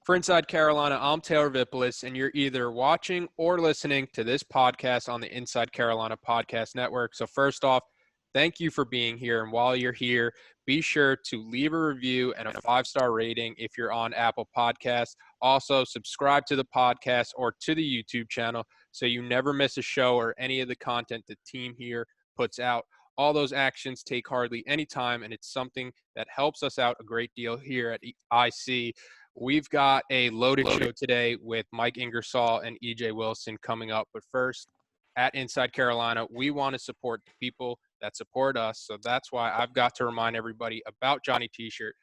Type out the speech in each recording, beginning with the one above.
For Inside Carolina, I'm Taylor Vippolis, and you're either watching or listening to this podcast on the Inside Carolina Podcast Network. So first off, thank you for being here. And while you're here, be sure to leave a review and a 5-star rating if you're on Apple Podcasts. Also, subscribe to the podcast or to the YouTube channel so you never miss a show or any of the content the team here puts out. All those actions take hardly any time, and it's something that helps us out a great deal here at IC. We've got a loaded show today with Mike Ingersoll and E.J. Wilson coming up. But first, at Inside Carolina, we want to support the people that support us. So that's why I've got to remind everybody about Johnny T-shirt.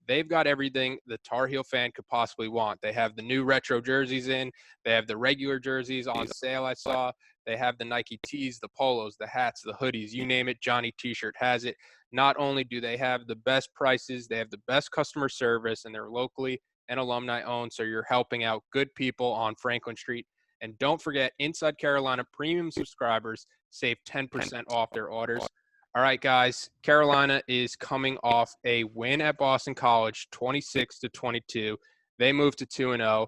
They've got everything the Tar Heel fan could possibly want. They have the new retro jerseys in. They have the regular jerseys on sale, I saw. They have the Nike tees, the polos, the hats, the hoodies, you name it, Johnny T-shirt has it. Not only do they have the best prices, they have the best customer service, and they're locally and alumni owned, so you're helping out good people on Franklin Street. And don't forget, Inside Carolina premium subscribers save 10% off their orders. All right, guys, Carolina is coming off a win at Boston College, 26-22. They moved to 2-0.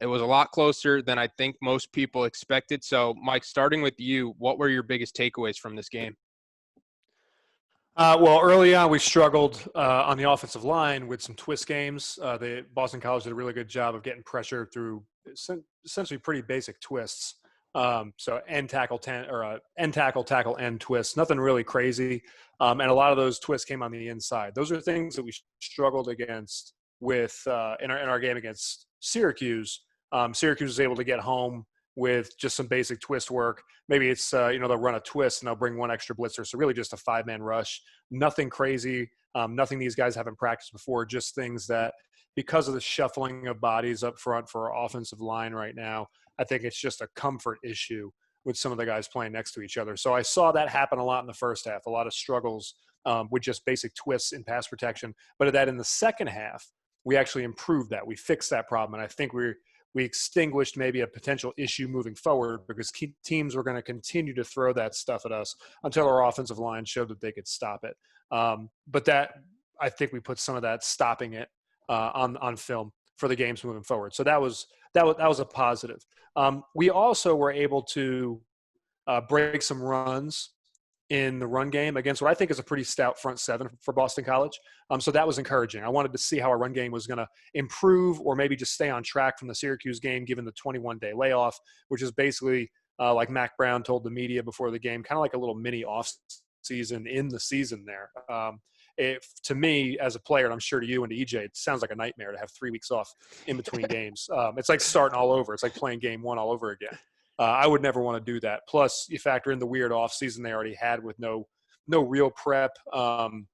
It was a lot closer than I think most people expected. So, Mike, starting with you, what were your biggest takeaways from this game? Well, early on, we struggled on the offensive line with some twist games. The Boston College did a really good job of getting pressure through essentially pretty basic twists. So end tackle, tackle, end twist, nothing really crazy. And a lot of those twists came on the inside. Those are things that we struggled against with in our game against Syracuse. Syracuse was able to get home with just some basic twist work. Maybe it's, they'll run a twist and they'll bring one extra blitzer. So really just a 5-man rush, nothing crazy, nothing these guys haven't practiced before, just things that because of the shuffling of bodies up front for our offensive line right now, I think it's just a comfort issue with some of the guys playing next to each other. So I saw that happen a lot in the first half, a lot of struggles with just basic twists in pass protection. But that in the second half, we actually improved that. We fixed that problem. And I think we extinguished maybe a potential issue moving forward because teams were going to continue to throw that stuff at us until our offensive line showed that they could stop it. But that, I think we put some of that stopping it on film for the games moving forward. So that was a positive. We also were able to break some runs in the run game against what I think is a pretty stout front seven for Boston College. So that was encouraging. I wanted to see how our run game was going to improve or maybe just stay on track from the Syracuse game, given the 21-day layoff, which is basically like Mac Brown told the media before the game, kind of like a little mini off season in the season there. To me, as a player, and I'm sure to you and to EJ, it sounds like a nightmare to have 3 weeks off in between games. It's like starting all over. It's like playing game one all over again. I would never want to do that. Plus, you factor in the weird off season they already had with no real prep. That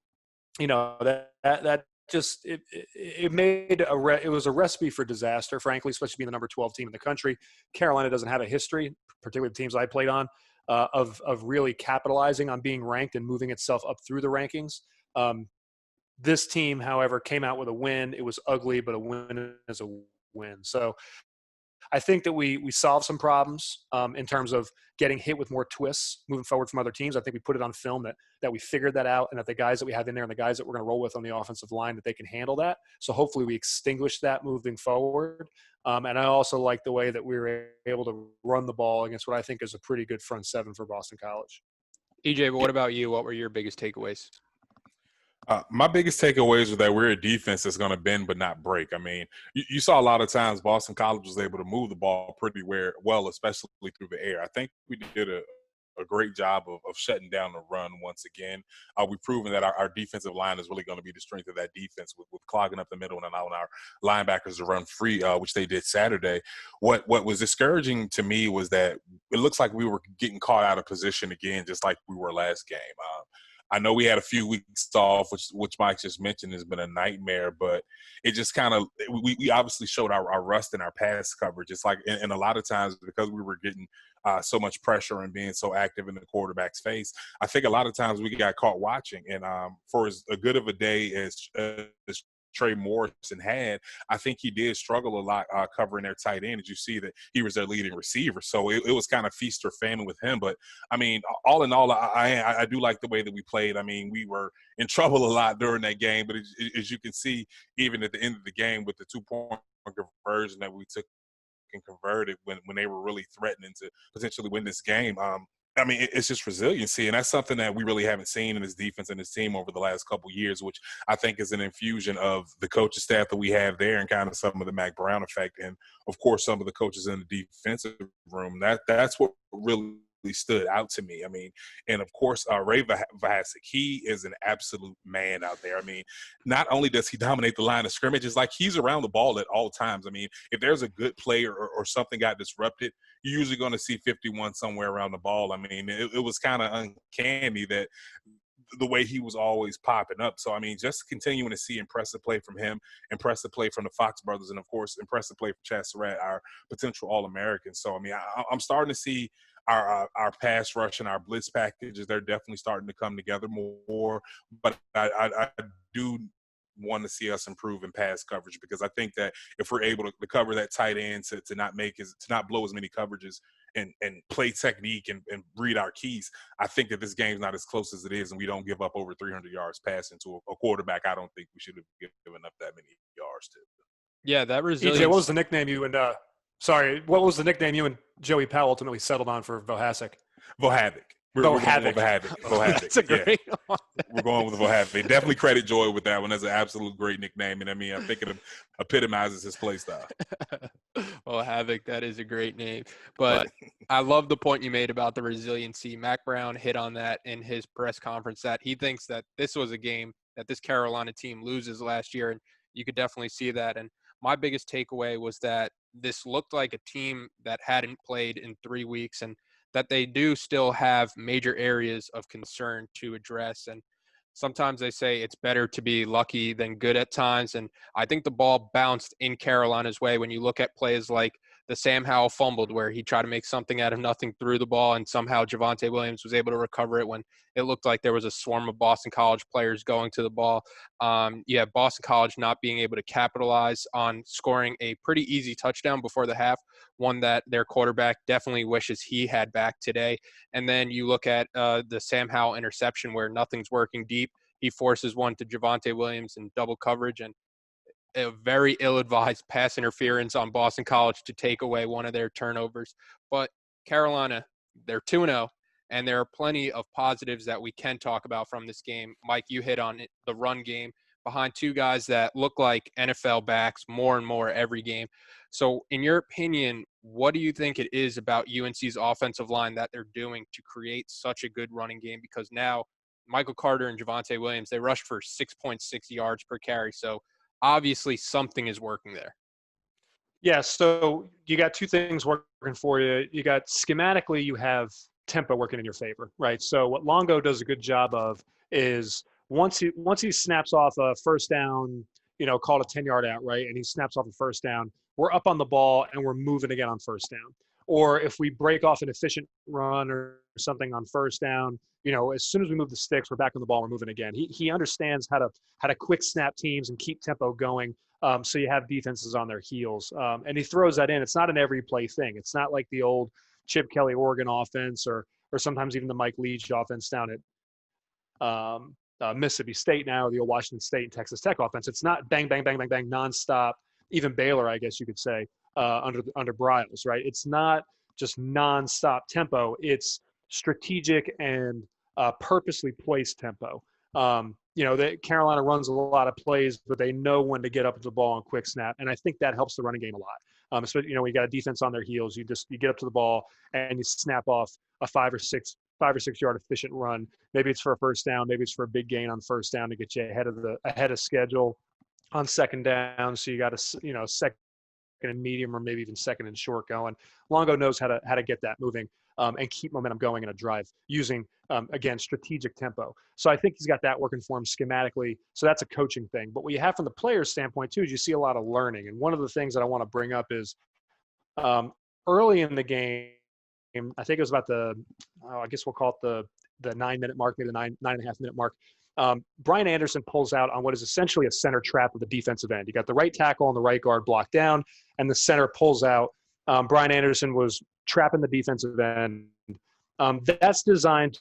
just it made it was a recipe for disaster, frankly, especially being the number 12 team in the country. Carolina doesn't have a history, particularly the teams I played on, of really capitalizing on being ranked and moving itself up through the rankings. This team, however, came out with a win. It was ugly, but a win is a win. So I think that we solved some problems in terms of getting hit with more twists moving forward from other teams. I think we put it on film that we figured that out and that the guys that we have in there and the guys that we're going to roll with on the offensive line, that they can handle that. So hopefully we extinguish that moving forward. And I also like the way that we were able to run the ball against what I think is a pretty good front seven for Boston College. EJ, but what about you? What were your biggest takeaways? My biggest takeaways are that we're a defense that's going to bend but not break. I mean, you saw a lot of times Boston College was able to move the ball pretty well, especially through the air. I think we did a great job of shutting down the run once again. We've proven that our defensive line is really going to be the strength of that defense with clogging up the middle and allowing our linebackers to run free, which they did Saturday. What was discouraging to me was that it looks like we were getting caught out of position again, just like we were last game. I know we had a few weeks off, which Mike just mentioned has been a nightmare, but it just kind of we obviously showed our rust in our pass coverage. It's like, and a lot of times because we were getting so much pressure and being so active in the quarterback's face, I think a lot of times we got caught watching. And for as good of a day as Trey Morrison had, I think he did struggle a lot covering their tight end. As you see that he was their leading receiver, so it was kind of feast or famine with him. But I mean, all in all, I do like the way that we played. I mean, we were in trouble a lot during that game, but as you can see, even at the end of the game with the 2-point conversion that we took and converted when they were really threatening to potentially win this game. I mean, it's just resiliency, and that's something that we really haven't seen in this defense and this team over the last couple of years, which I think is an infusion of the coaching staff that we have there and kind of some of the Mac Brown effect, and of course some of the coaches in the defensive room. That's what really stood out to me. I mean, and of course, Ray Vahasek, he is an absolute man out there. I mean, not only does he dominate the line of scrimmage, it's like he's around the ball at all times. I mean, if there's a good play or something got disrupted, you're usually going to see 51 somewhere around the ball. I mean, it was kind of uncanny that the way he was always popping up. So, I mean, just continuing to see impressive play from him, impressive play from the Fox brothers, and, of course, impressive play from Chad Surratt, our potential All-American. So, I mean, I'm starting to see our pass rush and our blitz packages, they're definitely starting to come together more. But I do want to see us improve in pass coverage, because I think that if we're able to cover that tight end to not blow as many coverages and play technique and read our keys, I think that this game's not as close as it is, and we don't give up over 300 yards passing to a quarterback I don't think we should have given up that many yards to. Yeah, that resilience. EJ, what was the nickname you and what was the nickname you and Joey Powell ultimately settled on for Vahasek? Vohavoc. We're going with Vohavoc. That's a great one. We're going with Vohavoc. Definitely credit Joy with that one. That's an absolute great nickname. And I mean, I think it epitomizes his play style. Vohavoc, that is a great name. But I love the point you made about the resiliency. Mac Brown hit on that in his press conference, that he thinks that this was a game that this Carolina team loses last year. And you could definitely see that. And my biggest takeaway was that this looked like a team that hadn't played in 3 weeks, and that they do still have major areas of concern to address. And sometimes they say it's better to be lucky than good at times. And I think the ball bounced in Carolina's way when you look at plays like the Sam Howell fumbled, where he tried to make something out of nothing through the ball, and somehow Javonte Williams was able to recover it when it looked like there was a swarm of Boston College players going to the ball. Boston College not being able to capitalize on scoring a pretty easy touchdown before the half, one that their quarterback definitely wishes he had back today. And then you look at the Sam Howell interception, where nothing's working deep. He forces one to Javonte Williams in double coverage, and a very ill-advised pass interference on Boston College to take away one of their turnovers. But Carolina, they're 2-0, and there are plenty of positives that we can talk about from this game. Mike, you hit on it, the run game, behind two guys that look like NFL backs more and more every game. So in your opinion, what do you think it is about UNC's offensive line that they're doing to create such a good running game? Because now Michael Carter and Javonte Williams, they rushed for 6.6 yards per carry. So obviously something is working there. Yeah, so you got two things working for you. You got schematically, you have tempo working in your favor, right? So what Longo does a good job of is once he snaps off a first down, call it a 10-yard out, right? And he snaps off a first down, we're up on the ball and we're moving again on first down. Or if we break off an efficient run or something on first down, as soon as we move the sticks, we're back on the ball, we're moving again. He understands how to quick snap teams and keep tempo going, so you have defenses on their heels. And he throws that in. It's not an every play thing. It's not like the old Chip Kelly Oregon offense or sometimes even the Mike Leach offense down at Mississippi State now, or the old Washington State and Texas Tech offense. It's not bang, bang, bang, bang, bang, nonstop. Even Baylor, I guess you could say, under Briles, right? It's not just nonstop tempo. It's strategic and purposely placed tempo. That Carolina runs a lot of plays, but they know when to get up to the ball and quick snap, and I think that helps the running game a lot. Especially when you got a defense on their heels, you get up to the ball and you snap off a 5 or 6 yard efficient run. Maybe it's for a first down, maybe it's for a big gain on first down to get you ahead of schedule on second down. So you got a second and medium, or maybe even second and short going. Longo knows how to get that moving and keep momentum going in a drive using, again, strategic tempo. So I think he's got that working for him schematically. So that's a coaching thing. But what you have from the player's standpoint, too, is you see a lot of learning. And one of the things that I want to bring up is early in the game, I think it was about I guess we'll call it the 9-minute mark, maybe the 9.5-minute mark. Brian Anderson pulls out on what is essentially a center trap of the defensive end. You got the right tackle and the right guard blocked down, and the center pulls out. Brian Anderson was trapping the defensive end. That's designed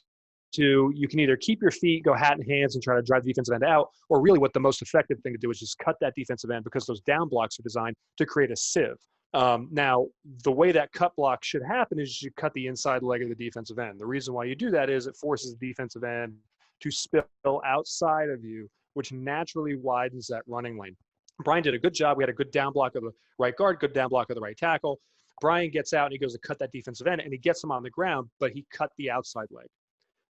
you can either keep your feet, go hat in hands, and try to drive the defensive end out, or really what the most effective thing to do is just cut that defensive end, because those down blocks are designed to create a sieve. Now, the way that cut block should happen is you cut the inside leg of the defensive end. The reason why you do that is it forces the defensive end to spill outside of you, which naturally widens that running lane. Brian did a good job. We had a good down block of the right guard, good down block of the right tackle. Brian gets out and he goes to cut that defensive end, and he gets him on the ground, but he cut the outside leg.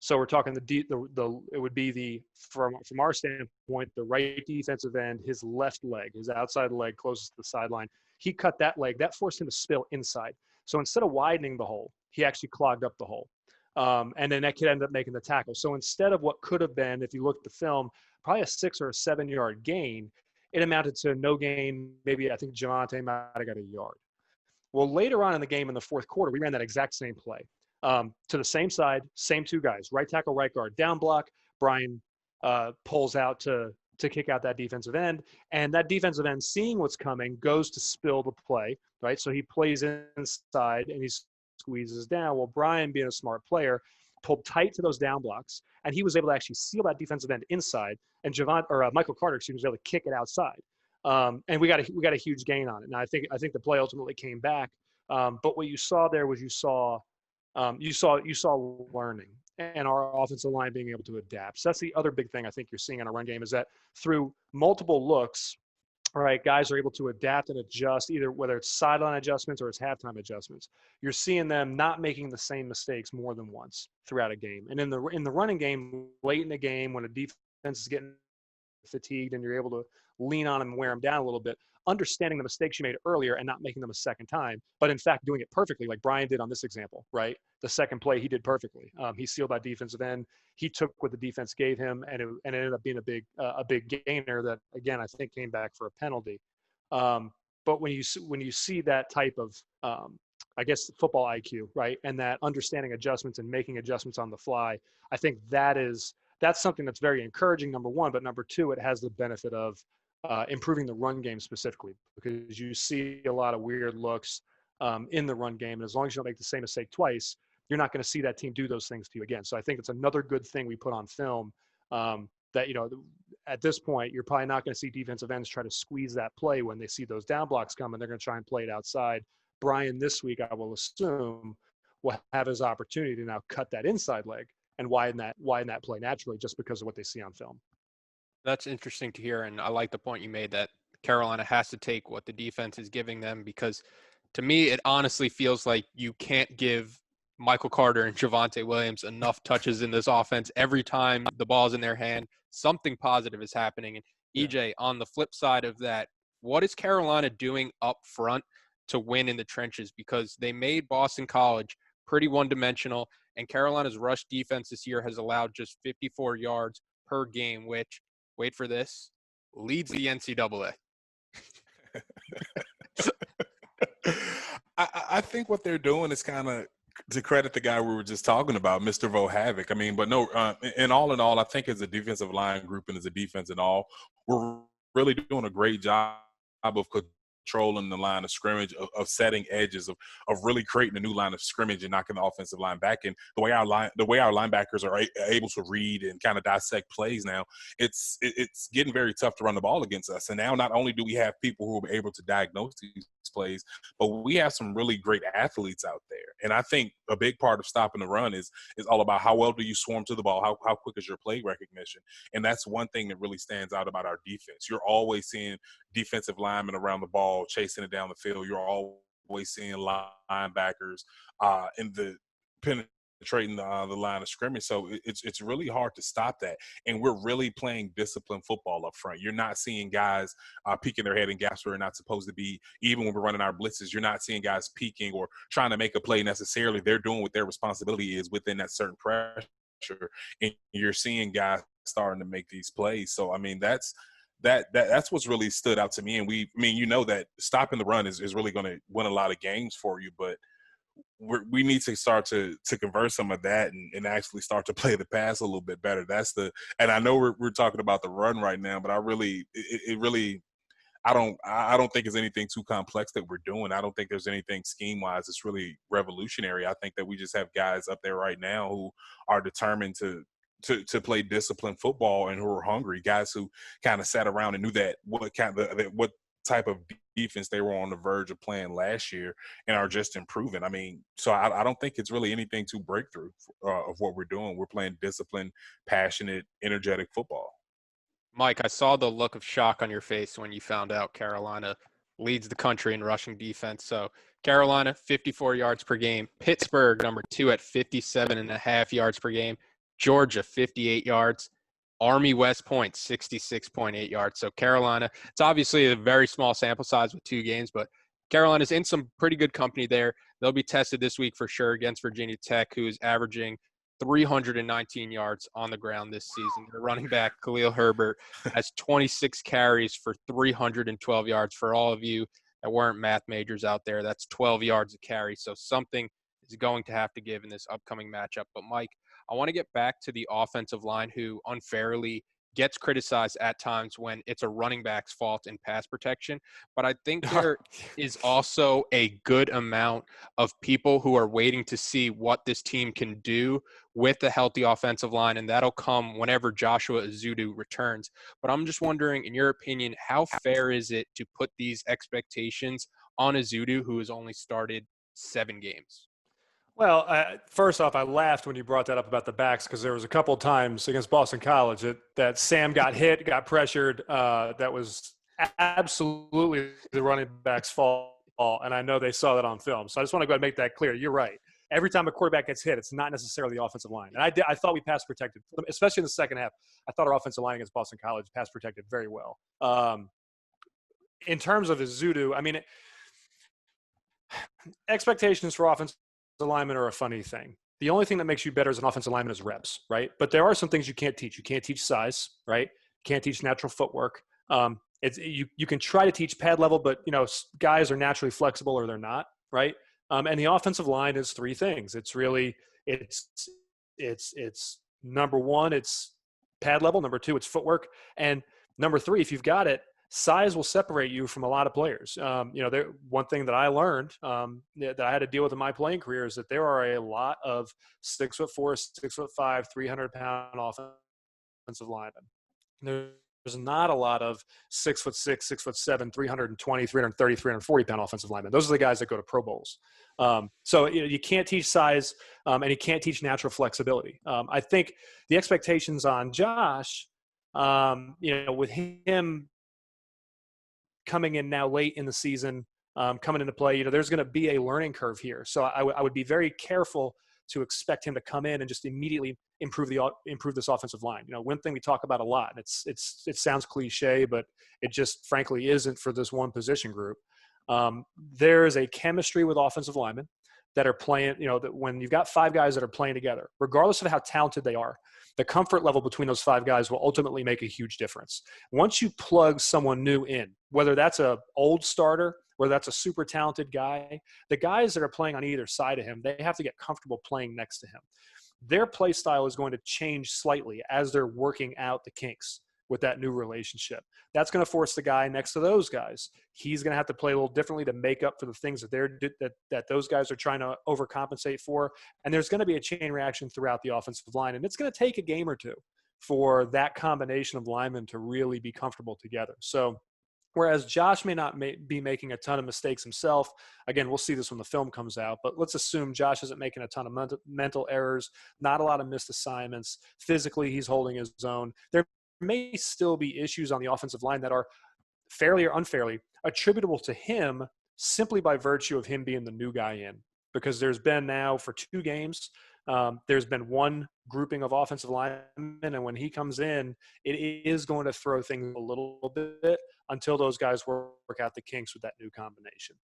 So we're talking it would be from our standpoint, the right defensive end, his left leg, his outside leg closest to the sideline. He cut that leg. That forced him to spill inside. So instead of widening the hole, he actually clogged up the hole. And then that kid ended up making the tackle. So instead of what could have been, if you look at the film, probably a 6 or 7 yard gain, it amounted to no gain. Maybe I think Javonte might have got a yard. Well, later on in the game in the fourth quarter, we ran that exact same play. To the same side, same two guys, right tackle, right guard, down block. Brian pulls out to kick out that defensive end, and that defensive end, seeing what's coming, goes to spill the play, right? So he plays inside and he squeezes down. Well, Brian, being a smart player, pulled tight to those down blocks, and he was able to actually seal that defensive end inside, and Michael Carter, was able to kick it outside. And we got a huge gain on it. And I think the play ultimately came back. But what you saw there was you saw learning and our offensive line being able to adapt. So that's the other big thing I think you're seeing in a run game, is that through multiple looks, all right, guys are able to adapt and adjust, either whether it's sideline adjustments or it's halftime adjustments. You're seeing them not making the same mistakes more than once throughout a game. And in the running game, late in the game, when a defense is getting fatigued and you're able to lean on them and wear them down a little bit, understanding the mistakes you made earlier and not making them a second time, but in fact doing it perfectly, like Brian did on this example, right? The second play he did perfectly. He sealed that defensive end. He took what the defense gave him, and it ended up being a big gainer that, again, I think came back for a penalty. But when you see that type of, I guess, football IQ, right, and that understanding adjustments and making adjustments on the fly, I think that's something that's very encouraging, number one. But number two, it has the benefit of improving the run game specifically, because you see a lot of weird looks in the run game. And as long as you don't make the same mistake twice, you're not going to see that team do those things to you again. So I think it's another good thing we put on film, that, at this point, you're probably not going to see defensive ends try to squeeze that play when they see those down blocks come, and they're going to try and play it outside. Brian, this week, I will assume, will have his opportunity to now cut that inside leg and widen that play naturally, just because of what they see on film. That's interesting to hear, and I like the point you made that Carolina has to take what the defense is giving them, because to me, it honestly feels like you can't give Michael Carter and Javonte Williams enough touches in this offense. Every time the ball's in their hand, something positive is happening. And EJ, on the flip side of that, what is Carolina doing up front to win in the trenches? Because they made Boston College pretty one-dimensional, and Carolina's rush defense this year has allowed just 54 yards per game, which, wait for this, leads the NCAA. I think what they're doing is kind of to credit the guy we were just talking about, Mr. Vo Havoc. I mean, but no, in all, I think as a defensive line group and as a defense and all, we're really doing a great job of controlling the line of scrimmage, of setting edges, of really creating a new line of scrimmage and knocking the offensive line back. And the way our linebackers are able to read and kind of dissect plays now, it's getting very tough to run the ball against us. And now not only do we have people who are able to diagnose these plays, but we have some really great athletes out there. And I think a big part of stopping the run is all about how well do you swarm to the ball, how quick is your play recognition. And that's one thing that really stands out about our defense. You're always seeing defensive linemen around the ball chasing it down the field. You're always seeing linebackers in the penetrating the line of scrimmage. So it's really hard to stop that. And we're really playing disciplined football up front. You're not seeing guys peeking their head in gaps where they're not supposed to be. Even when we're running our blitzes, you're not seeing guys peeking or trying to make a play necessarily. They're doing what their responsibility is within that certain pressure. And you're seeing guys starting to make these plays. So, I mean, that's what's really stood out to me. And that stopping the run is really going to win a lot of games for you, but we need to start to convert some of that and actually start to play the pass a little bit better. And I know we're talking about the run right now, but it really I don't think it's anything too complex that we're doing. I don't think there's anything scheme wise that's really revolutionary. I think that we just have guys up there right now who are determined to play disciplined football and who are hungry. Guys who kind of sat around and knew that what type of defense they were on the verge of playing last year and are just improving. I mean, so I don't think it's really anything too breakthrough of what we're doing. We're playing disciplined, passionate, energetic football. Mike, I saw the look of shock on your face when you found out Carolina leads the country in rushing defense. So Carolina, 54 yards per game. Pittsburgh, number 2 at 57.5 yards per game. Georgia, 58 yards. Army West Point, 66.8 yards. So Carolina, it's obviously a very small sample size with 2 games, but Carolina's in some pretty good company there. They'll be tested this week for sure against Virginia Tech, who's averaging 319 yards on the ground this season. Their running back, Khalil Herbert, has 26 carries for 312 yards. For all of you that weren't math majors out there, that's 12 yards a carry. So something is going to have to give in this upcoming matchup. But, Mike, I want to get back to the offensive line, who unfairly gets criticized at times when it's a running back's fault in pass protection. But I think there is also a good amount of people who are waiting to see what this team can do with a healthy offensive line, and that'll come whenever Joshua Ezeudu returns. But I'm just wondering, in your opinion, how fair is it to put these expectations on Ezeudu, who has only started 7 games? Well, first off, I laughed when you brought that up about the backs because there was a couple of times against Boston College that Sam got hit, got pressured. That was absolutely the running back's fault, and I know they saw that on film. So I just want to go ahead and make that clear. You're right. Every time a quarterback gets hit, it's not necessarily the offensive line. And I thought we pass protected, especially in the second half. I thought our offensive line against Boston College pass protected very well. In terms of Ezeudu, I mean, expectations for offensive alignment are a funny thing. The only thing that makes you better as an offensive lineman is reps, right? But there are some things you can't teach. You can't teach size, right? You can't teach natural footwork. You can try to teach pad level, but guys are naturally flexible or they're not, right? And the offensive line is 3 things. It's really it's number 1, it's pad level. Number 2, it's footwork, and number 3, if you've got it, size will separate you from a lot of players. One thing that I learned that I had to deal with in my playing career is that there are a lot of 6'4", 6'5", 300-pound offensive linemen. There's not a lot of 6'6", 6'7", 320, 330, 340-pound offensive linemen. Those are the guys that go to Pro Bowls. So you can't teach size, and you can't teach natural flexibility. I think the expectations on Josh, with him coming in now late in the season, coming into play, there's going to be a learning curve here. So I would be very careful to expect him to come in and just immediately improve this offensive line. One thing we talk about a lot, and it sounds cliche, but it just frankly isn't for this one position group. There is a chemistry with offensive linemen that are playing, that when you've got 5 guys that are playing together, regardless of how talented they are, the comfort level between those 5 guys will ultimately make a huge difference. Once you plug someone new in, whether that's a old starter, whether that's a super talented guy, the guys that are playing on either side of him, they have to get comfortable playing next to him. Their play style is going to change slightly as they're working out the kinks with that new relationship. That's going to force the guy next to those guys. He's going to have to play a little differently to make up for the things that those guys are trying to overcompensate for. And there's going to be a chain reaction throughout the offensive line. And it's going to take a game or 2 for that combination of linemen to really be comfortable together. So whereas Josh may not be making a ton of mistakes himself, again, we'll see this when the film comes out, but let's assume Josh isn't making a ton of mental errors, not a lot of missed assignments. Physically, he's holding his own. There may still be issues on the offensive line that are fairly or unfairly attributable to him simply by virtue of him being the new guy in. Because there's been now for 2 games, there's been one grouping of offensive linemen, and when he comes in, it is going to throw things a little bit until those guys work out the kinks with that new combination.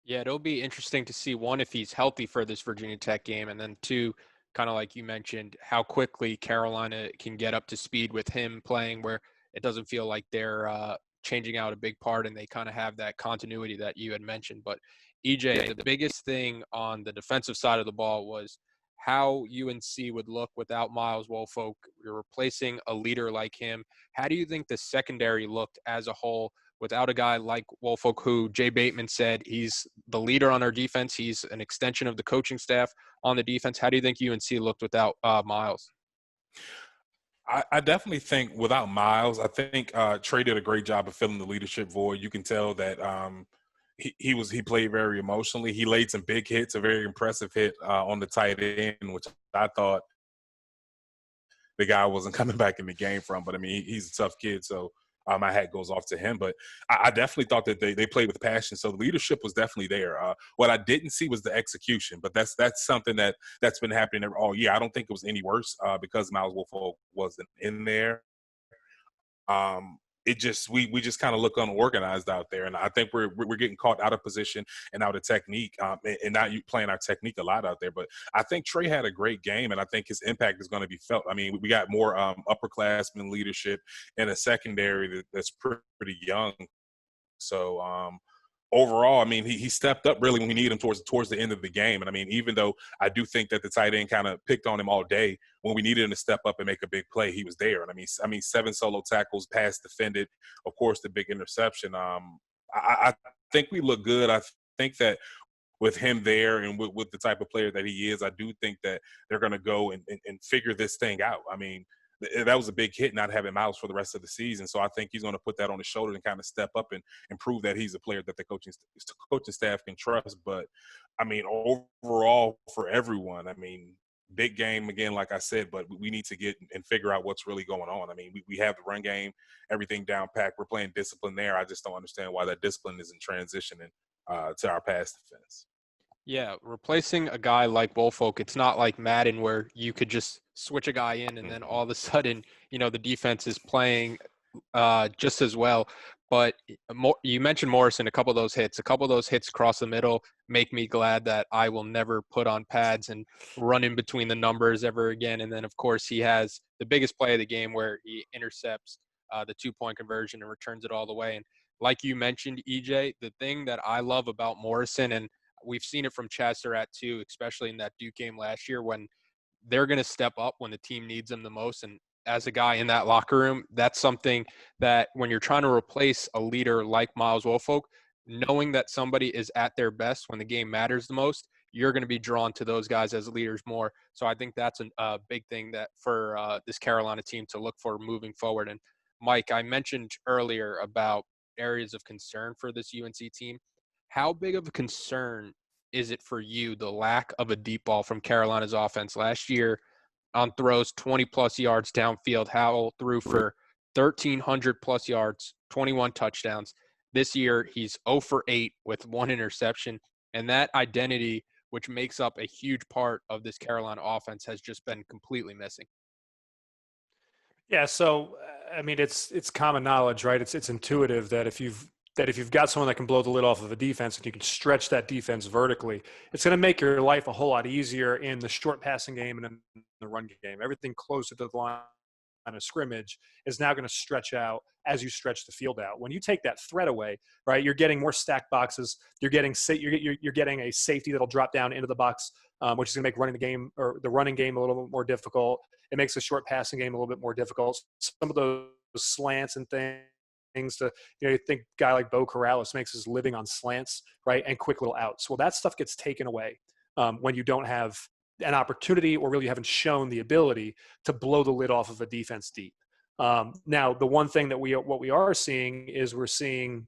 Yeah, it'll be interesting to see, 1, if he's healthy for this Virginia Tech game, and then 2, kind of like you mentioned, how quickly Carolina can get up to speed with him playing, where it doesn't feel like they're changing out a big part and they kind of have that continuity that you had mentioned. But EJ, the biggest thing on the defensive side of the ball was how UNC would look without Miles Woolfolk. You're replacing a leader like him. How do you think the secondary looked as a whole without a guy like Woolfolk, who Jay Bateman said he's the leader on our defense. He's an extension of the coaching staff on the defense. How do you think UNC looked without Miles? I definitely think without Miles, I think Trey did a great job of filling the leadership void. You can tell that he played very emotionally. He laid some big hits, a very impressive hit on the tight end, which I thought the guy wasn't coming back in the game from. But I mean, he's a tough kid, so my hat goes off to him. But I definitely thought that they played with passion. So the leadership was definitely there. What I didn't see was the execution, but that's something that's been happening all year. I don't think it was any worse because Miles Woolfolk wasn't in there. It just we just kind of look unorganized out there, and I think we're getting caught out of position and out of technique, and not you playing our technique a lot out there. But I think Trey had a great game, and I think his impact is going to be felt. I mean, we got more upperclassmen leadership in a secondary that's pretty young. So overall, I mean, he stepped up really when we need him towards the end of the game. And I mean, even though I do think that the tight end kind of picked on him all day, when we needed him to step up and make a big play, he was there. And I mean, 7 solo tackles, pass defended, of course, the big interception. I think we look good. I think that with him there and with the type of player that he is, I do think that they're going to go and figure this thing out. I mean, that was a big hit not having Miles for the rest of the season. So I think he's going to put that on his shoulder and kind of step up and prove that he's a player that the coaching staff can trust. But, I mean, overall for everyone, I mean, big game again, like I said, but we need to get and figure out what's really going on. I mean, we have the run game, everything down packed. We're playing discipline there. I just don't understand why that discipline isn't transitioning to our pass defense. Yeah, replacing a guy like Woolfolk, it's not like Madden where you could just switch a guy in and then all of a sudden, the defense is playing just as well. But you mentioned Morrison, a couple of those hits across the middle make me glad that I will never put on pads and run in between the numbers ever again. And then, of course, he has the biggest play of the game where he intercepts the 2-point conversion and returns it all the way. And like you mentioned, EJ, the thing that I love about Morrison, and we've seen it from Chad Surratt too, especially in that Duke game last year, when they're going to step up when the team needs them the most. And as a guy in that locker room, that's something that when you're trying to replace a leader like Miles Woolfolk, knowing that somebody is at their best when the game matters the most, you're going to be drawn to those guys as leaders more. So I think that's a big thing that for this Carolina team to look for moving forward. And Mike, I mentioned earlier about areas of concern for this UNC team. How big of a concern is it for you, the lack of a deep ball from Carolina's offense? Last year on throws, 20-plus yards downfield, Howell threw for 1,300-plus yards, 21 touchdowns. This year, he's 0 for 8 with 1 interception. And that identity, which makes up a huge part of this Carolina offense, has just been completely missing. Yeah, so, I mean, it's common knowledge, right? It's intuitive that if you've got someone that can blow the lid off of a defense and you can stretch that defense vertically, it's going to make your life a whole lot easier in the short passing game and in the run game. Everything closer to the line of scrimmage is now going to stretch out as you stretch the field out. When you take that threat away, right, you're getting more stacked boxes. You're getting a safety that'll drop down into the box, which is going to make running the running game a little bit more difficult. It makes the short passing game a little bit more difficult. Some of those slants and things to, you think a guy like Bo Corrales makes his living on slants, right, and quick little outs. Well, that stuff gets taken away when you don't have an opportunity or really haven't shown the ability to blow the lid off of a defense deep. Now, the one thing that what we are seeing is we're seeing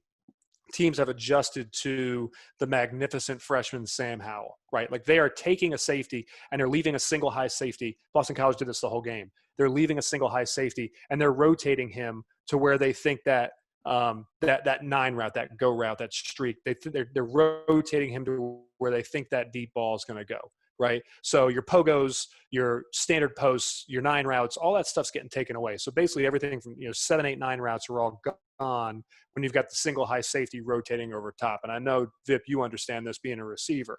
teams have adjusted to the magnificent freshman Sam Howell, right? Like they are taking a safety and they're leaving a single high safety. Boston College did this the whole game. They're leaving a single high safety and they're rotating him to where they think that that 9 route, that go route, that streak, they're rotating him to where they think that deep ball is going to go, right? So your pogos, your standard posts, your 9 routes, all that stuff's getting taken away. So basically everything from 7, 8, 9 routes are all gone when you've got the single high safety rotating over top. And I know, Vip, you understand this being a receiver.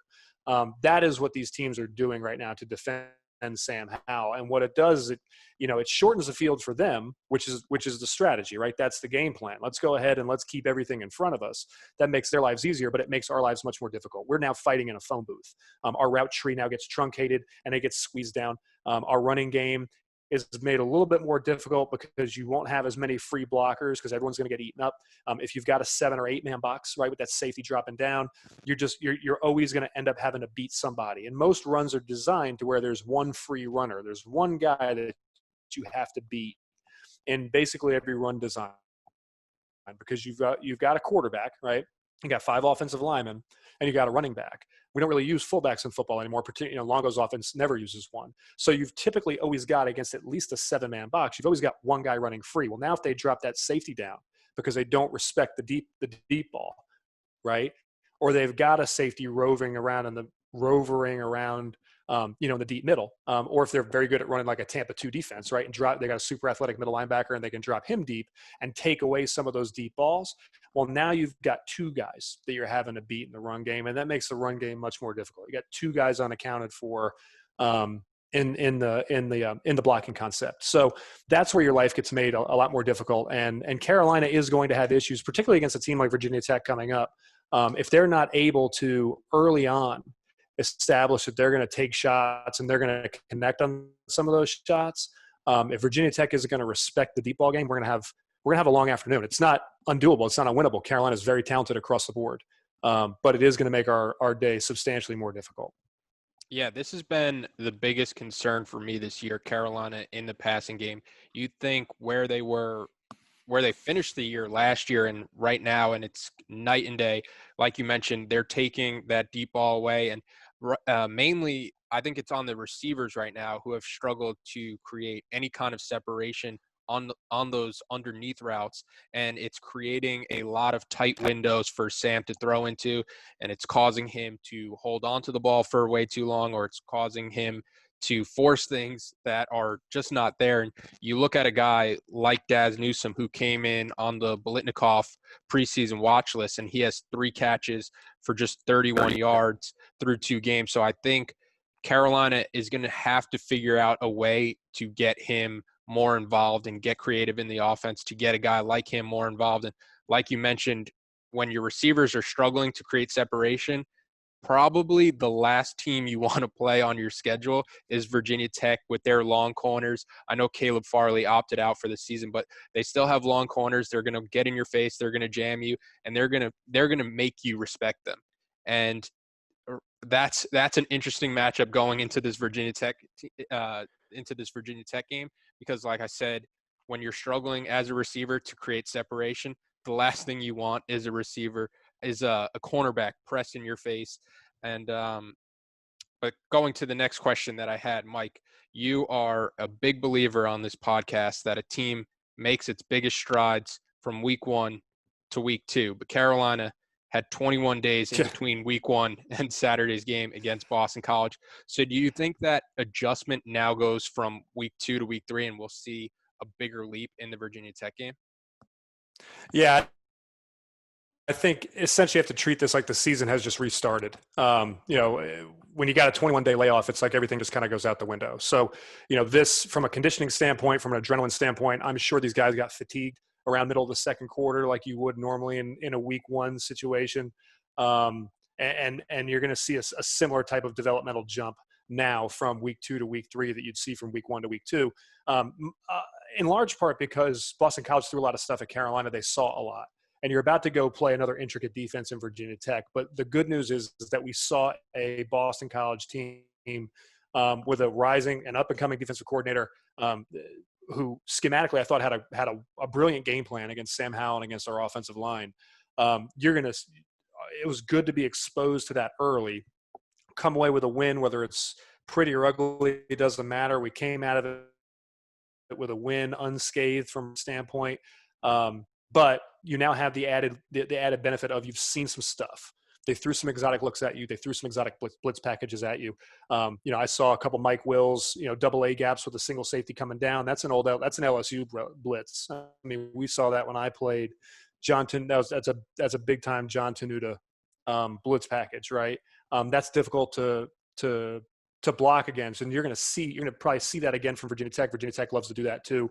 That is what these teams are doing right now to defend Sam Howell. And what it does is it shortens the field for them, which is the strategy, right? That's the game plan. Let's go ahead and let's keep everything in front of us. That makes their lives easier, but it makes our lives much more difficult. We're now fighting in a phone booth. Our route tree now gets truncated and it gets squeezed down. Our running game is made a little bit more difficult because you won't have as many free blockers because everyone's going to get eaten up. If you've got a 7 or 8 man box, right, with that safety dropping down, you're always going to end up having to beat somebody. And most runs are designed to where there's one free runner. There's one guy that you have to beat in basically every run design, because you've got a quarterback, right? You got 5 offensive linemen, and you got a running back. We don't really use fullbacks in football anymore. Longo's offense never uses one. So you've typically always got, against at least a 7-man box, you've always got one guy running free. Well, now if they drop that safety down because they don't respect the deep ball, right? Or they've got a safety rovering around in the deep middle, or if they're very good at running like a Tampa 2 defense, right? And they got a super athletic middle linebacker and they can drop him deep and take away some of those deep balls. Well, now you've got 2 guys that you're having to beat in the run game, and that makes the run game much more difficult. You got 2 guys unaccounted for in the blocking concept. So that's where your life gets made a lot more difficult. And Carolina is going to have issues, particularly against a team like Virginia Tech coming up. If they're not able to early on establish that they're going to take shots and they're going to connect on some of those shots, if Virginia Tech isn't going to respect the deep ball game, we're going to have a long afternoon. It's not undoable. It's not unwinnable. Carolina is very talented across the board, but it is going to make our day substantially more difficult. Yeah, this has been the biggest concern for me this year, Carolina in the passing game. You think where they finished the year last year and right now, and it's night and day. Like you mentioned, they're taking that deep ball away, and mainly I think it's on the receivers right now who have struggled to create any kind of separation on those underneath routes, and it's creating a lot of tight windows for Sam to throw into, and it's causing him to hold on to the ball for way too long, or it's causing him to force things that are just not there. And you look at a guy like Daz Newsome, who came in on the Bolitnikoff preseason watch list, and he has 3 catches for just 31 yards through 2 games. So I think Carolina is going to have to figure out a way to get him more involved and get creative in the offense to get a guy like him more involved. And like you mentioned, when your receivers are struggling to create separation, probably the last team you want to play on your schedule is Virginia Tech with their long corners. I know Caleb Farley opted out for the season, but they still have long corners. They're going to get in your face. They're going to jam you, and they're going to make you respect them. And that's an interesting matchup going into this Virginia Tech game, because like I said, when you're struggling as a receiver to create separation, the last thing you want is a cornerback pressed in your face. And but going to the next question that I had, Mike, you are a big believer on this podcast that a team makes its biggest strides from week 1 to week 2, but Carolina had 21 days in between week 1 and Saturday's game against Boston College. So do you think that adjustment now goes from week 2 to week 3 and we'll see a bigger leap in the Virginia Tech game? Yeah, I think essentially you have to treat this like the season has just restarted. When you got a 21-day layoff, it's like everything just kind of goes out the window. So, this from a conditioning standpoint, from an adrenaline standpoint, I'm sure these guys got fatigued around middle of the second quarter like you would normally in a week 1 situation. And you're going to see a similar type of developmental jump now from week 2 to week 3 that you'd see from week 1 to week 2. In large part because Boston College threw a lot of stuff at Carolina. They saw a lot. And you're about to go play another intricate defense in Virginia Tech. But the good news is that we saw a Boston College team with a rising and up-and-coming defensive coordinator who schematically I thought had a brilliant game plan against Sam Howell and against our offensive line. It was good to be exposed to that early, come away with a win, whether it's pretty or ugly, it doesn't matter. We came out of it with a win unscathed from a standpoint. But you now have the added benefit of you've seen some stuff. They threw some exotic looks at you. They threw some exotic blitz packages at you. I saw a couple Mike Wills, double A gaps with a single safety coming down. That's an LSU blitz. I mean, we saw that when I played. That's a big time John Tenuta blitz package, right? That's difficult to block against, and you're going to probably see that again from Virginia Tech. Virginia Tech loves to do that too.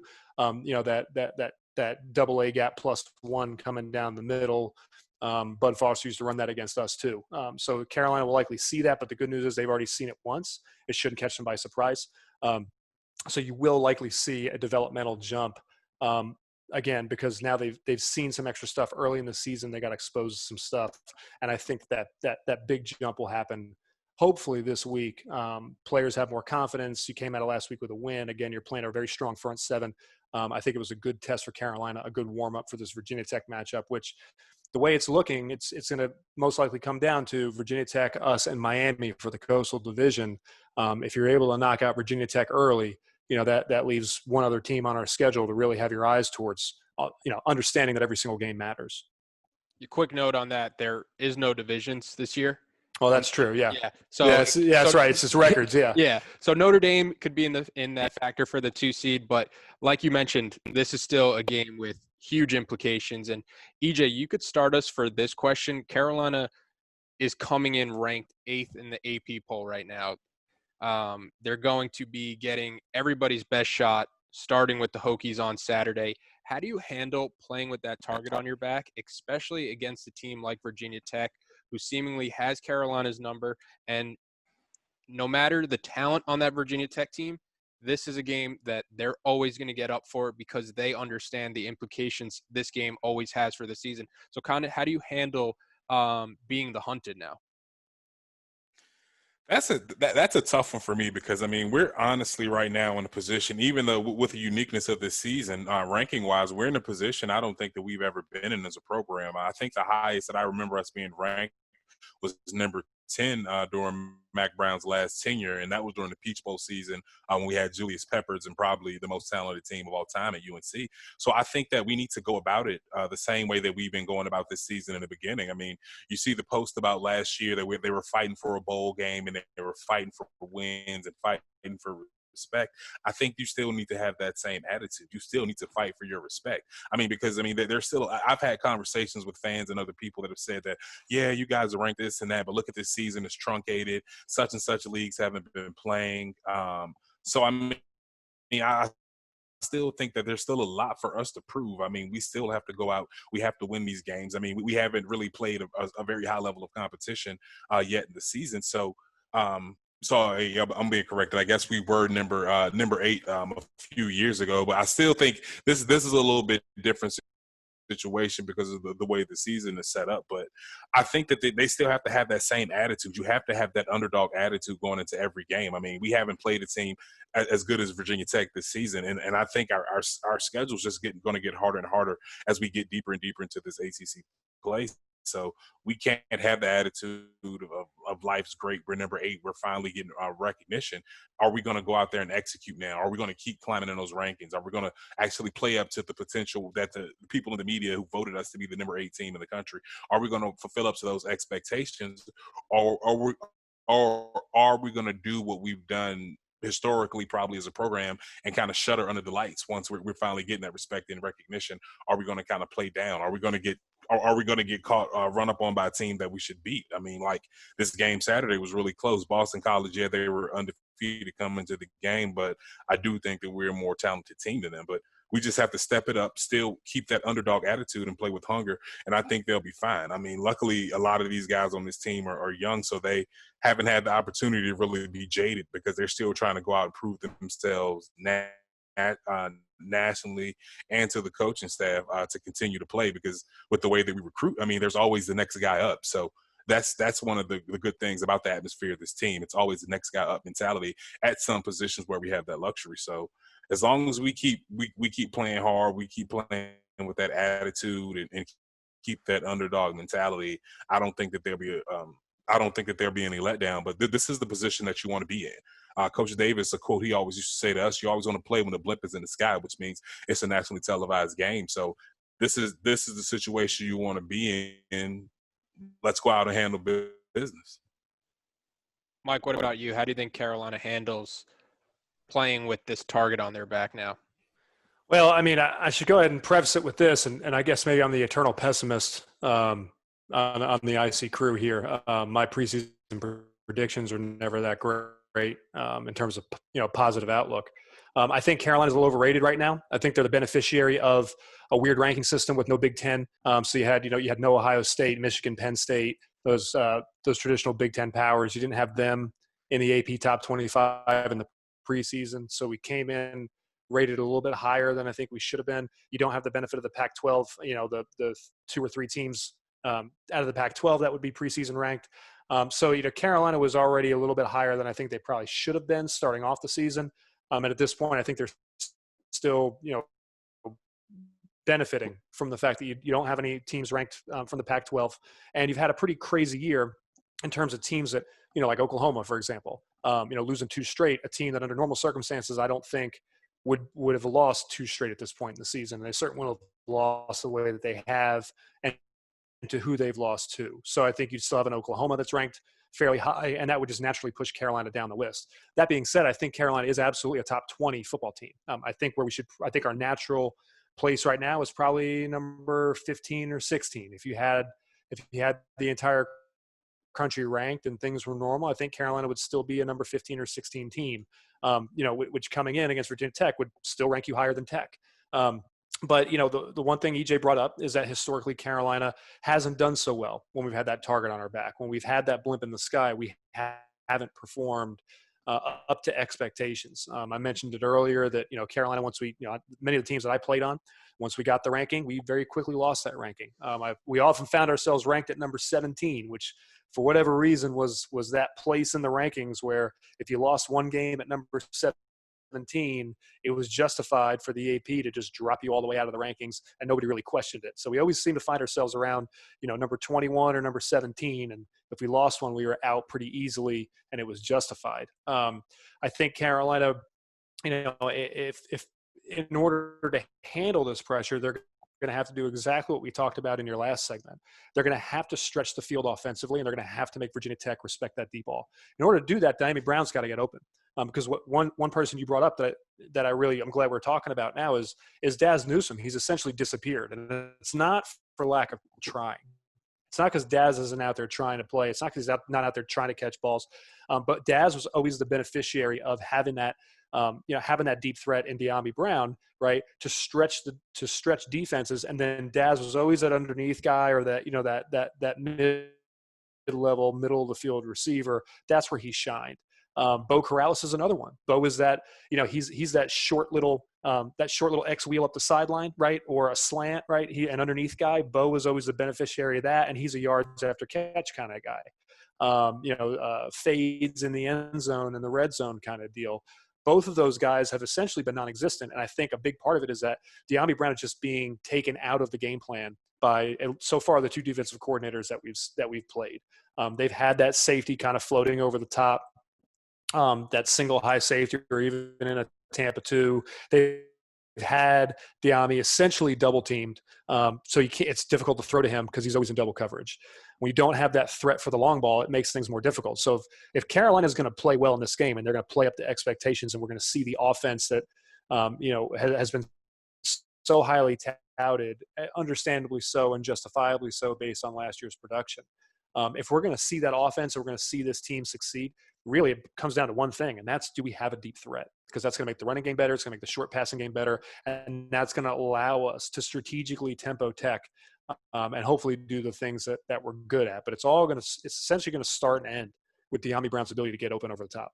That double A gap +1 coming down the middle. Bud Foster used to run that against us too. So Carolina will likely see that, but the good news is they've already seen it once. It shouldn't catch them by surprise. So you will likely see a developmental jump. Again, because now they've seen some extra stuff early in the season. They got exposed to some stuff, and I think that big jump will happen hopefully this week. Players have more confidence. You came out of last week with a win. Again, you're playing a very strong front seven. I think it was a good test for Carolina, a good warm up for this Virginia Tech matchup, which the way it's looking, it's going to most likely come down to Virginia Tech, us, and Miami for the Coastal Division. If you're able to knock out Virginia Tech early, that leaves one other team on our schedule to really have your eyes towards, understanding that every single game matters. A quick note on that: there is no divisions this year. Oh, that's true. Yeah. Yeah. So that's right. It's just records. Yeah. Yeah. So Notre Dame could be in that factor for the 2 seed, but like you mentioned, this is still a game with huge implications. And EJ, you could start us for this question. Carolina is coming in ranked 8th in the AP poll right now. They're going to be getting everybody's best shot, starting with the Hokies on Saturday. How do you handle playing with that target on your back, especially against a team like Virginia Tech, who seemingly has Carolina's number? And no matter the talent on that Virginia Tech team, this is a game that they're always going to get up for because they understand the implications this game always has for the season. So kind of how do you handle being the hunted now? That's a tough one for me because, I mean, we're honestly right now in a position, even though with the uniqueness of this season, ranking-wise, we're in a position I don't think that we've ever been in as a program. I think the highest that I remember us being ranked was number 10 during Mac Brown's last tenure, and that was during the Peach Bowl season when we had Julius Peppers and probably the most talented team of all time at UNC. So I think that we need to go about it the same way that we've been going about this season in the beginning. I mean, you see the post about last year that they were fighting for a bowl game and they were fighting for wins and fighting for respect. I think you still need to have that same attitude. You still need to fight for your respect. I mean, because there's still, I've had conversations with fans and other people that have said that, yeah, you guys are ranked this and that, but look at this season, it's truncated. Such and such leagues haven't been playing. So I still think that there's still a lot for us to prove. I mean, we still have to go out. We have to win these games. I mean, we haven't really played a very high level of competition yet in the season. So, sorry, I'm being corrected. I guess we were number 8 a few years ago, but I still think this is a little bit different situation because of the way the season is set up. But I think that they still have to have that same attitude. You have to have that underdog attitude going into every game. I mean, we haven't played a team as good as Virginia Tech this season, and I think our schedule's just going to get harder and harder as we get deeper and deeper into this ACC play. So we can't have the attitude of life's great. We're number 8. We're finally getting recognition. Are we going to go out there and execute now? Are we going to keep climbing in those rankings? Are we going to actually play up to the potential that the people in the media who voted us to be the number 8 team in the country? Are we going to fulfill up to those expectations? Or are we going to do what we've done historically probably as a program and kind of shudder under the lights once we're finally getting that respect and recognition? Are we going to kind of play down? Are we going to get caught run up on by a team that we should beat? I mean, like this game Saturday was really close. Boston College, yeah, they were undefeated coming into the game, but I do think that we're a more talented team than them. But we just have to step it up, still keep that underdog attitude and play with hunger, and I think they'll be fine. I mean, luckily, a lot of these guys on this team are young, so they haven't had the opportunity to really be jaded because they're still trying to go out and prove themselves nationally and to the coaching staff to continue to play, because with the way that we recruit, I mean, there's always the next guy up. So that's one of the good things about the atmosphere of this team. It's always the next guy up mentality at some positions where we have that luxury. So as long as we keep playing hard, we keep playing with that attitude and keep that underdog mentality, I don't think that there'll be any letdown. But this is the position that you want to be in. Coach Davis, a quote he always used to say to us: "You always want to play when the blip is in the sky," which means it's a nationally televised game. So this is the situation you want to be in. Let's go out and handle business. Mike, what about you? How do you think Carolina handles playing with this target on their back now? Well, I mean, I should go ahead and preface it with this, and I guess maybe I'm the eternal pessimist on the IC crew here. My preseason predictions are never that great in terms of positive outlook. I think Carolina's a little overrated right now. I think they're the beneficiary of a weird ranking system with no Big Ten. So you had no Ohio State, Michigan, Penn State, those traditional Big Ten powers. You didn't have them in the AP top 25 and the preseason. So we came in rated a little bit higher than I think we should have been. You don't have the benefit of the Pac-12, the 2 or 3 teams out of the Pac-12 that would be preseason ranked. So Carolina was already a little bit higher than I think they probably should have been starting off the season. And at this point, I think they're still, benefiting from the fact that you don't have any teams ranked from the Pac-12, and you've had a pretty crazy year in terms of teams that, like Oklahoma, for example, losing 2 straight, a team that under normal circumstances I don't think would have lost 2 straight at this point in the season. And they certainly will have lost the way that they have and to who they've lost to. So I think you still have an Oklahoma that's ranked fairly high, and that would just naturally push Carolina down the list. That being said, I think Carolina is absolutely a top 20 football team. I think our natural place right now is probably number 15 or 16. If you had the entire country ranked and things were normal, I think Carolina would still be a number 15 or 16 team, which coming in against Virginia Tech would still rank you higher than Tech. But the one thing EJ brought up is that historically Carolina hasn't done so well when we've had that target on our back. When we've had that blimp in the sky, we haven't performed up to expectations. I mentioned it earlier that Carolina, once we many of the teams that I played on, once we got the ranking, we very quickly lost that ranking. We often found ourselves ranked at number 17, which for whatever reason was that place in the rankings where if you lost one game at number 17, it was justified for the AP to just drop you all the way out of the rankings, and nobody really questioned it. So we always seem to find ourselves around, number 21 or number 17. And if we lost one, we were out pretty easily, and it was justified. I think Carolina, if in order to handle this pressure, they're going to have to do exactly what we talked about in your last segment. They're going to have to stretch the field offensively, and they're going to have to make Virginia Tech respect that deep ball. In order to do that, Diami Brown's got to get open. Because one person you brought up that I'm glad we're talking about now is Daz Newsome. He's essentially disappeared, and it's not for lack of trying. It's not because Daz isn't out there trying to play. It's not because he's not out there trying to catch balls. But Daz was always the beneficiary of having that deep threat in Diami Brown, right, to stretch defenses. And then Daz was always that underneath guy or that mid-level, middle of the field receiver. That's where he shined. Bo Corrales is another one. Bo is that, he's that short little X wheel up the sideline, right? Or a slant, right? An underneath guy. Bo was always the beneficiary of that. And he's a yards after catch kind of guy. Fades in the end zone and the red zone kind of deal. Both of those guys have essentially been non-existent. And I think a big part of it is that Diami Brown is just being taken out of the game plan by so far the 2 defensive coordinators that we've played. They've had that safety kind of floating over the top. That single high safety, or even in a Tampa 2, they've had Diami essentially double teamed. So it's difficult to throw to him because he's always in double coverage. When you don't have that threat for the long ball, it makes things more difficult. So if Carolina is going to play well in this game and they're going to play up to expectations, and we're going to see the offense that has been so highly touted, understandably so and justifiably so based on last year's production. If we're going to see that offense, or we're going to see this team succeed, really it comes down to one thing, and that's, do we have a deep threat? Because that's going to make the running game better. It's going to make the short passing game better. And that's going to allow us to strategically tempo Tech and hopefully do the things that we're good at. But it's essentially going to start and end with Diami Brown's ability to get open over the top.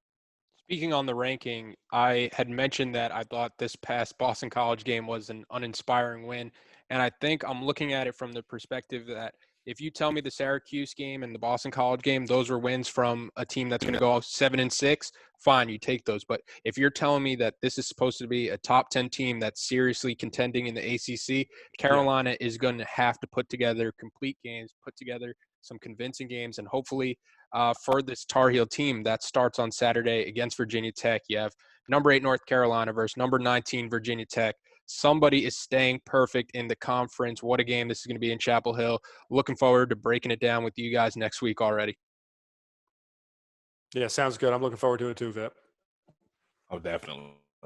Speaking on the ranking, I had mentioned that I thought this past Boston College game was an uninspiring win. And I think I'm looking at it from the perspective that if you tell me the Syracuse game and the Boston College game, those were wins from a team that's going to go 7-6, fine, you take those. But if you're telling me that this is supposed to be a top 10 team that's seriously contending in the ACC, Carolina is going to have to put together complete games, put together some convincing games, and hopefully for this Tar Heel team that starts on Saturday against Virginia Tech, you have number 8 North Carolina versus number 19 Virginia Tech. Somebody is staying perfect in the conference. What a game this is going to be in Chapel Hill. Looking forward to breaking it down with you guys next week already. Yeah, sounds good. I'm looking forward to it too, Vip. Oh, definitely.